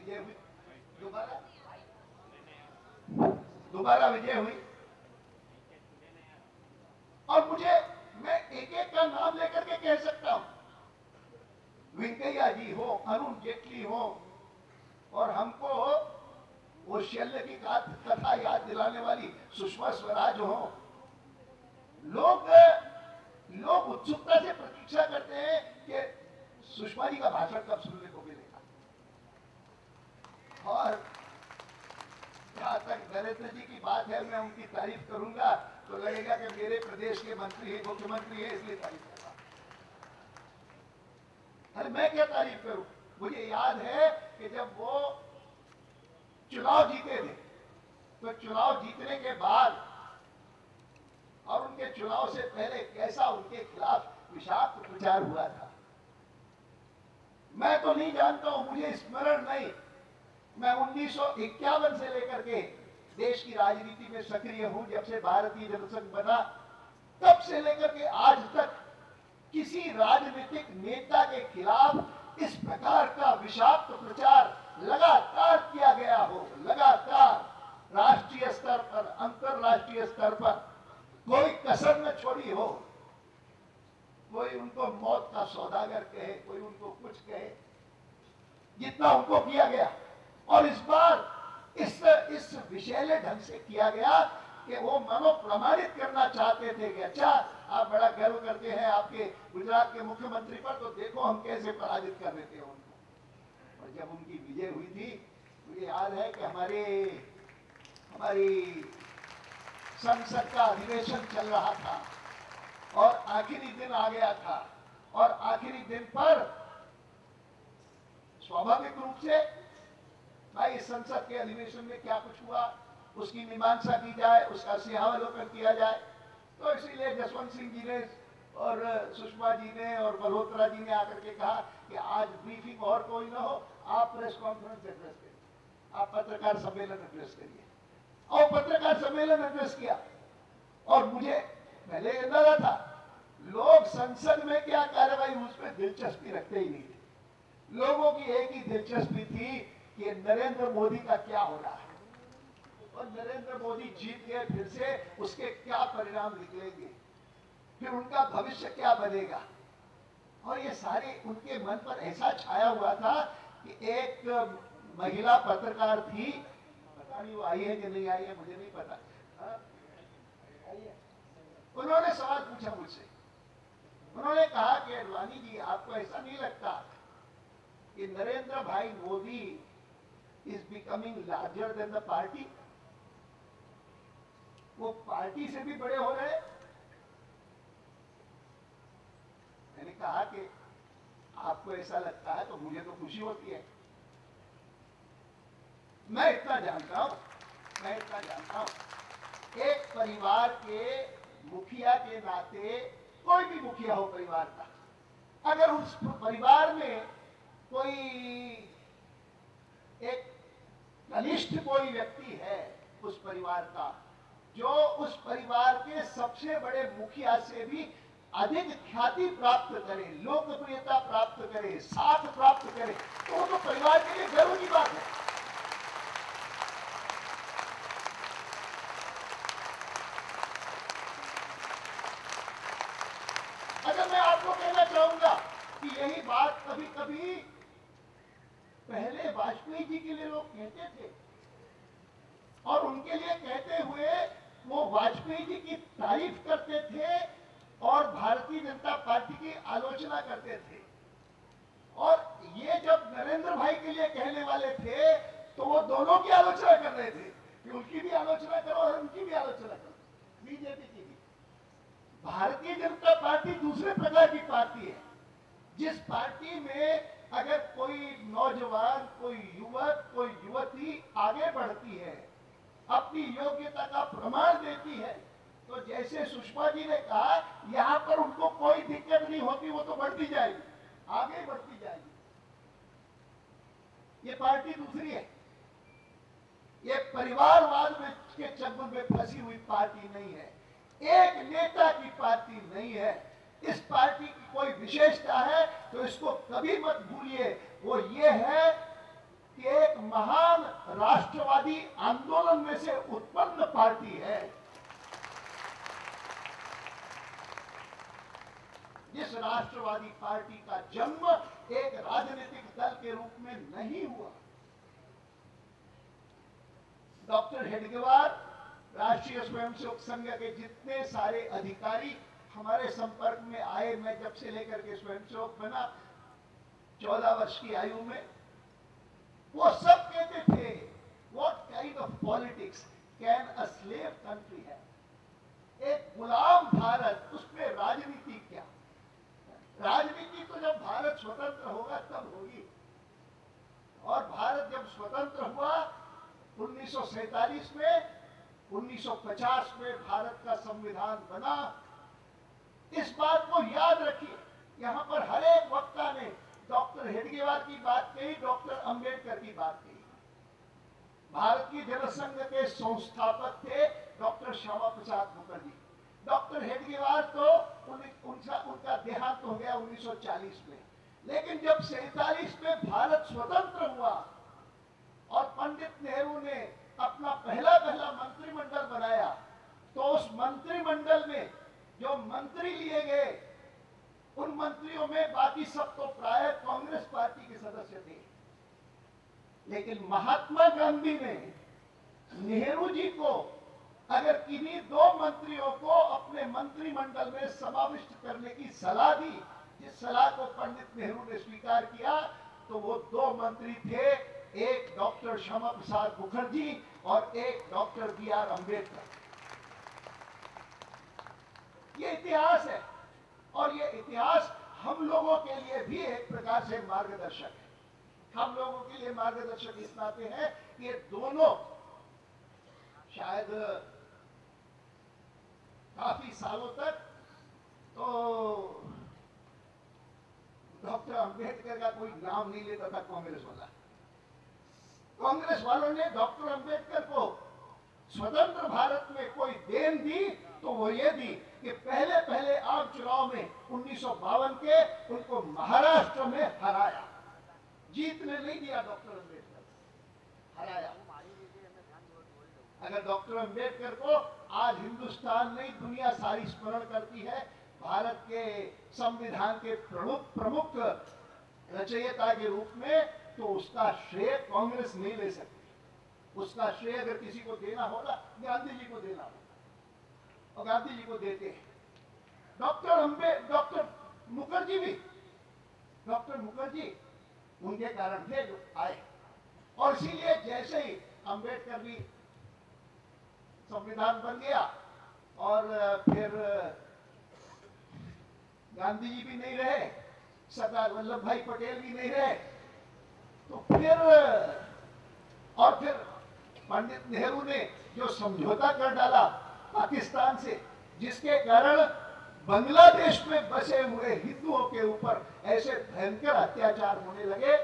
विजय हुई, दोबारा विजय हुई। और मैं एक एक का नाम लेकर के कह सकता हूं, वेंकैया जी हो, अरुण जेटली हो, और हमको वो शल्य की कथा याद दिलाने वाली सुषमा स्वराज हो। लोग उत्सुकता से प्रतीक्षा करते हैं कि सुषमा जी का भाषण कब सुनने को मिलेगा। और जहां तक नरेंद्र जी की बात है, मैं उनकी तारीफ करूंगा तो लगेगा कि मेरे प्रदेश के मंत्री है, मुख्यमंत्री है, इसलिए तारीफ कर रहा। अरे मैं क्या तारीफ करूं? मुझे याद है कि जब वो चुनाव जीते थे, तो चुनाव जीतने के बाद और उनके चुनाव से पहले कैसा उनके खिलाफ विषाक्त प्रचार हुआ था, मैं तो नहीं जानता हूं, मुझे स्मरण नहीं। मैं 1951 से लेकर के देश की राजनीति में सक्रिय हूं, जब से भारतीय जनसंघ बना, तब से लेकर के आज तक किसी राजनीतिक नेता के खिलाफ इस प्रकार का विषाक्त प्रचार लगातार किया गया हो, लगातार राष्ट्रीय स्तर पर, अंतरराष्ट्रीय स्तर पर कोई कसर न छोड़ी हो। कोई उनको मौत का सौदागर कहे, कोई उनको कुछ कहे, जितना उनको किया गया। और इस बार इस विषैले ढंग से किया गया कि वो मानो प्रमाणित करना चाहते थे कि अच्छा, आप बड़ा गर्व करते हैं आपके गुजरात के मुख्यमंत्री पर, तो देखो हम कैसे पराजित कर देते हैं उनको। और जब उनकी विजय हुई थी, मुझे याद है कि हमारी संसद का अधिवेशन चल रहा था और आखिरी दिन आ गया था, और आखिरी दिन पर स्वाभाविक रूप से भाई संसद के अधिवेशन में क्या कुछ हुआ उसकी मीमांसा की जाए, उसका सिंहावलोकन किया जाए। तो इसीलिए जसवंत सिंह जी ने और सुषमा जी ने और मल्होत्रा जी ने आकर के कहा कि आज ब्रीफिंग और कोई ना हो, आप प्रेस कॉन्फ्रेंस एड्रेस करिए, आप पत्रकार सम्मेलन एड्रेस करिए। और पत्रकार सम्मेलन एड्रेस किया। और मुझे पहले अंदाजा था लोग संसद में क्या कार्रवाई उसमें दिलचस्पी रखते ही नहीं थे। लोगों की एक ही दिलचस्पी थी कि नरेंद्र मोदी का क्या हो रहा है, और नरेंद्र मोदी जीत गए फिर से, उसके क्या परिणाम निकलेंगे, फिर उनका भविष्य क्या बनेगा। और ये सारे उनके मन पर ऐसा छाया हुआ था कि एक महिला पत्रकार थी, पता नहीं वो आई है कि नहीं आई है, मुझे नहीं पता। उन्होंने सवाल पूछा मुझसे, उन्होंने कहा कि अडवाणी जी, आपको ऐसा नहीं लगता कि नरेंद्र भाई Modi is becoming larger than the party? वो पार्टी से भी बड़े हो रहे। मैंने कहा कि आपको ऐसा लगता है तो मुझे तो खुशी होती है। मैं इतना जानता हूं, एक परिवार के मुखिया के नाते, कोई भी मुखिया हो परिवार का, अगर उस परिवार में कोई एक कनिष्ठ कोई व्यक्ति है उस परिवार का, जो उस परिवार के सबसे बड़े मुखिया से भी अधिक ख्याति प्राप्त करे, लोकप्रियता प्राप्त करे, साथ प्राप्त करे, तो वो तो परिवार के लिए गर्व की बात है। अगर मैं आपको कहना चाहूंगा कि यही बात कभी कभी पहले वाजपेयी जी के लिए लोग कहते थे, और उनके लिए कहते हुए वो वाजपेयी जी की तारीफ करते थे और भारतीय जनता पार्टी की आलोचना करते थे। और ये जब नरेंद्र भाई के लिए कहने वाले थे तो वो दोनों की आलोचना कर रहे थे कि उनकी भी आलोचना करो और उनकी भी आलोचना करो, बीजेपी की भी। भारतीय जनता पार्टी दूसरे प्रकार की पार्टी है, जिस पार्टी में अगर कोई नौजवान, कोई युवक, कोई युवती आगे बढ़ती है, अपनी योग्यता का प्रमाण देती है, तो जैसे सुषमा जी ने कहा, यहां पर उनको कोई दिक्कत नहीं होती, वो तो बढ़ती जाएगी, आगे बढ़ती जाएगी। ये पार्टी दूसरी है, ये परिवारवाद में के चंगुल में फंसी हुई पार्टी नहीं है, एक नेता की पार्टी नहीं है। इस पार्टी की कोई विशेषता है तो इसको कभी मत भूलिए, वो ये है कि एक राष्ट्रवादी आंदोलन में से उत्पन्न पार्टी है। जिस राष्ट्रवादी पार्टी का जन्म एक राजनीतिक दल के रूप में नहीं हुआ। डॉक्टर हेडगेवार, राष्ट्रीय स्वयंसेवक संघ के जितने सारे अधिकारी हमारे संपर्क में आए, मैं जब से लेकर के स्वयंसेवक बना 14 वर्ष की आयु में, वो सब कहते थे what kind of politics can a slave country है। एक गुलाम भारत, उसमें राजनीति क्या? राजनीति तो जब भारत स्वतंत्र होगा तब होगी। और भारत जब स्वतंत्र हुआ 1947 में, 1950 में भारत का संविधान बना। इस बात को याद रखिए। यहां पर हर एक वक्ता ने डॉक्टर हेडगेवार की बात कही, डॉक्टर अंबेडकर की बात कही। भारत की जनसंघ के संस्थापक थे डॉक्टर श्यामा प्रसाद मुखर्जी। डॉक्टर हेडगेवार तो उनका देहांत हो गया 1940 में, लेकिन जब 47 में भारत स्वतंत्र हुआ और पंडित नेहरू ने अपना पहला मंत्रिमंडल बनाया, तो उस मंत्रिमंडल में जो मंत्री लिए गए, उन मंत्रियों में बाकी सब तो प्राय कांग्रेस पार्टी के सदस्य थे। लेकिन महात्मा गांधी ने नेहरू जी को अगर किन्हीं 2 मंत्रियों को अपने मंत्रिमंडल में समाविष्ट करने की सलाह दी, जिस सलाह को पंडित नेहरू ने स्वीकार किया, तो वो 2 मंत्री थे, एक डॉक्टर श्यामा प्रसाद मुखर्जी और एक डॉक्टर B.R. अम्बेडकर। ये इतिहास है और ये इतिहास हम लोगों के लिए भी एक प्रकार से मार्गदर्शक है। हम लोगों के लिए मार्गदर्शक इस नाते है कि ये दोनों शायद काफी सालों तक तो डॉक्टर अंबेडकर का कोई नाम नहीं लेता था कांग्रेस वाला। कांग्रेस वालों ने डॉक्टर अंबेडकर को स्वतंत्र भारत में कोई देन दी तो वो ये दी कि पहले आम चुनाव में 1952 के उनको महाराष्ट्र में हराया। जीतने नहीं दिया डॉक्टर अंबेडकर, हराया। अगर डॉक्टर अंबेडकर को आज हिंदुस्तान नहीं दुनिया सारी स्मरण करती है भारत के संविधान के प्रमुख रचयिता के रूप में, तो उसका श्रेय कांग्रेस नहीं ले सकती। उसका श्रेय अगर किसी को देना होगा गांधी जी को देना होगा, और गांधी जी को देते हैं। डॉक्टर मुखर्जी भी, डॉक्टर मुखर्जी उनके कारण थे जो आए, और इसीलिए जैसे ही अंबेडकर भी संविधान बन गया और फिर गांधी जी भी नहीं रहे, सरदार वल्लभ भाई पटेल भी नहीं रहे, तो फिर पंडित नेहरू ने जो समझौता कर डाला पाकिस्तान से, जिसके कारण बांग्लादेश में बसे हुए हिंदुओं के ऊपर ऐसे भयंकर अत्याचार होने लगे,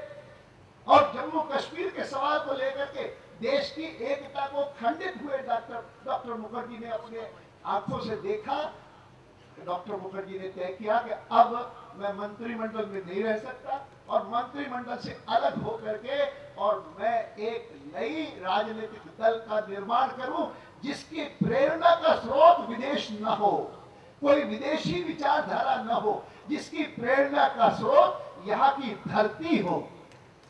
और जम्मू कश्मीर के सवाल को लेकर के देश की एकता को खंडित हुए डॉक्टर मुखर्जी ने अपने आंखों से देखा। डॉक्टर मुखर्जी ने तय किया कि अब मैं मंत्रिमंडल में नहीं रह सकता, और मंत्रिमंडल से अलग होकर के और मैं एक नई राजनीतिक दल का निर्माण करूं, जिसकी प्रेरणा का स्रोत विदेश न हो, कोई विदेशी विचारधारा न हो, जिसकी प्रेरणा का स्रोत यहाँ की धरती हो,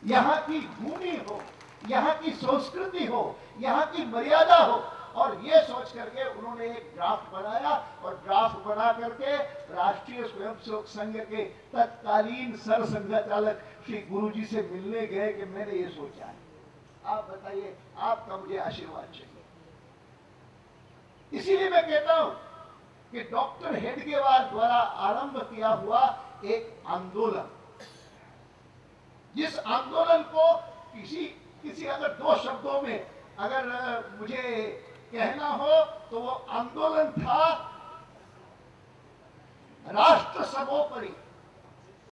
यहाँ की भूमि हो, यहाँ की संस्कृति हो, यहाँ की मर्यादा हो। और ये सोच करके उन्होंने एक ड्राफ्ट बनाया, और ड्राफ्ट बना करके राष्ट्रीय स्वयंसेवक संघ के तत्कालीन सर संघचालक श्री गुरुजी से मिलने गए कि मैंने ये सोचा है, आप बताइए, आपका मुझे आशीर्वाद चाहिए। इसीलिए मैं कहता हूं कि डॉक्टर हेडगेवार द्वारा आरंभ किया हुआ एक आंदोलन, जिस आंदोलन को किसी अगर 2 शब्दों में अगर मुझे कहना हो तो वो आंदोलन था राष्ट्र सर्वोपरि।